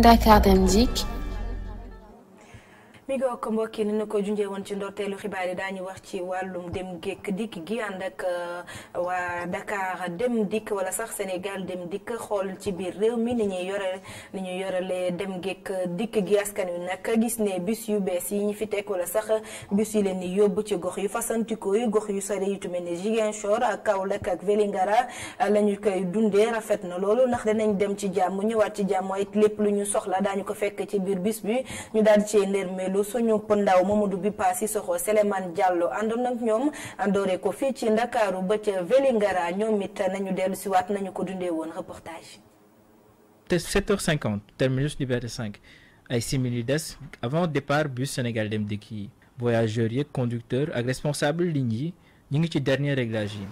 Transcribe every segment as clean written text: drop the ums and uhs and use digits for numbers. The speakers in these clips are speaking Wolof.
Dakar Dem Dikk. mi ngi ko mbokk yi ni ñu ko junjee woon ci ndorteelu xibaar yi daañu wax ci wàllum dem géek dikk gi ànd ak waa Dakar Dem Dikk wala sax Sénégal Dem Dikk xool ci biir réew mi ni ñuy yoralee dem géek dikk gi askan wi nag gis ne bus yu bees yi ñu fi teg wala sax bus yi leen di yóbbu ci gox yu fasantikoo yi gox yu sori yu mel ne Ziguinchor ak Kaolack ak Vélingara la ñu koy dundee rafet na loolu ndax danañ dem ci jàmm ñëwaat ci jàmm it lépp lu ñu soxla daañu ko fekk ci biir bus bi ñu daal di cee ndërmeelu suñu pëndaw Mamadou Bipa Sissoko Souleymane Diallo àndoon ak ñoom àndooree ko fii ci Ndakaaru ba ca Vélingara ñoom it nañu dellu si waat nañu ko dundee woon reportage. te 7h50 terminus Liberté 5 ay simili des avant départ bus Sénégal Dem Dikk yi voyageurs yeeg conducteur ak responsable ligne yi ñu ngi ci dernier réglage yi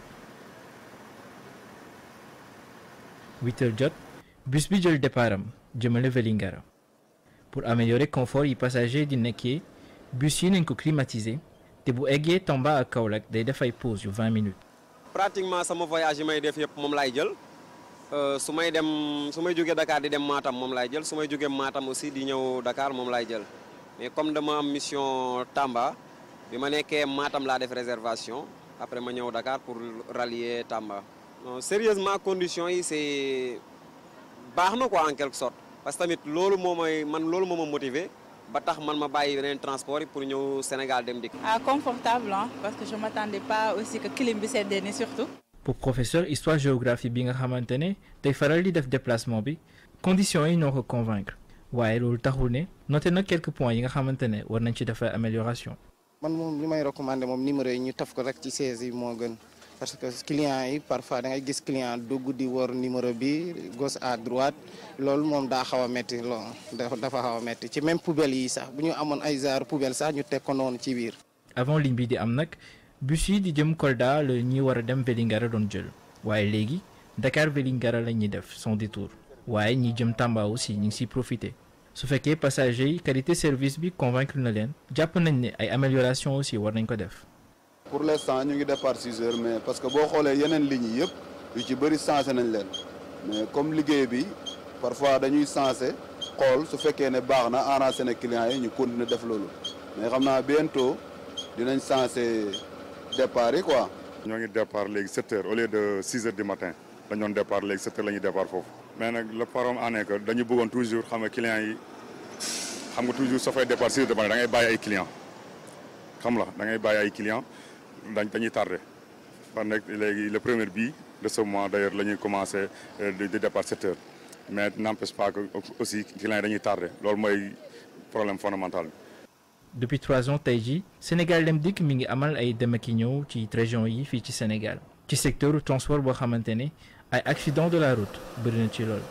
8h jot bus bi jël départam jëmale Vélingara pour améliorer confort yi passager di nekkee bus yi nañ ko climatiser te bu eggee Tamba ak Kaolack day def ay pause yu 20 minutes. pratiquement sama voyage yi may def yëpp moom laay jël su may jógee Dakar di dem Matam moom laay jël su may jógee Matam aussi di ñëw Dakar moom laay jël mais comme dama am mission Tamba bi ma nekkee Matam laa def réservation après ma ñëw Dakar pour rallier Tamba. non sérieusement conditions yi c'est baax na quoi en quelque sorte. parce que tamit loolu moo ma motivé ba tax man ma bàyyi yeneen transport yi pour ñëw Sénégal Dem Dikk. Confortable parce que je m'attendais pas aussi que clim bi seddee ni surtout. pour professeur histoire géographie bi nga xamante ne tey faral di def déplacement bi conditions yi ñoo ko convaincre waaye loolu taxul ne noté na quelques points yi nga xamante ne war nañ ci defar amélioration. man moom li may recommander moom numéro yi ñu taf ko rek ci 16 yi moo gën. parce que client yi parfois da ngay gis client dugg di wor numéro bi gauche à droite loolu moom daa xaw a métti loolu dafa xaw a métti ci même poubelle yi sax bu ñu amoon ay genre poubelle sax ñu teg ko noonu ci biir. avant ligne bi di am nag bus yi di jëm Kolda la ñuy war a dem Vélingara doon jël waaye léegi Dakar Vélingara la ñuy def sans détour waaye ñi jëm Tamba aussi ñu ngi siy profité su fekkee passager yi qualité service bi convaincre na leen jàpp nañ ne ay amélioration aussi war nañ ko def. pour l'instant ñu ngi départ 6 heures mais parce que boo xoolee yeneen lignes yi yëpp yu ci bëri sensé nañ leen mais comme liggéey bi parfois dañuy sensé xool su fekkee ne baax na arrangé na clients yi ñu continuer def loolu mais xam naa bientôt dinañ sensé départ yi quoi. ñoo ngi départ léegi 7 heures au lieu de 6 heures du matin dañoon départ léegi 7 heures la ñuy départ foofu. mais nag le problème en est que dañu bëggoon toujours xam nga clients yi xam nga toujours soo fay départ 6 heures du matin da ngay bàyyi ay clients xam la da ngay bàyyi ay clients. dañuy tardé par nekk léegi le premier bii de ce mois d'ailleurs la ñuy commencé di départ 7 heures mais n'empêche pas que aussi clients yi dañuy tardé loolu mooy problème fondamental bi. depuis 3 ans tey jii Sénégal Dem Dikk mi ngi amal ay dem ak ñëw ci région yi fii ci Sénégal ci secteur transport boo xamante ne ay accident de la route bëri na ci lool.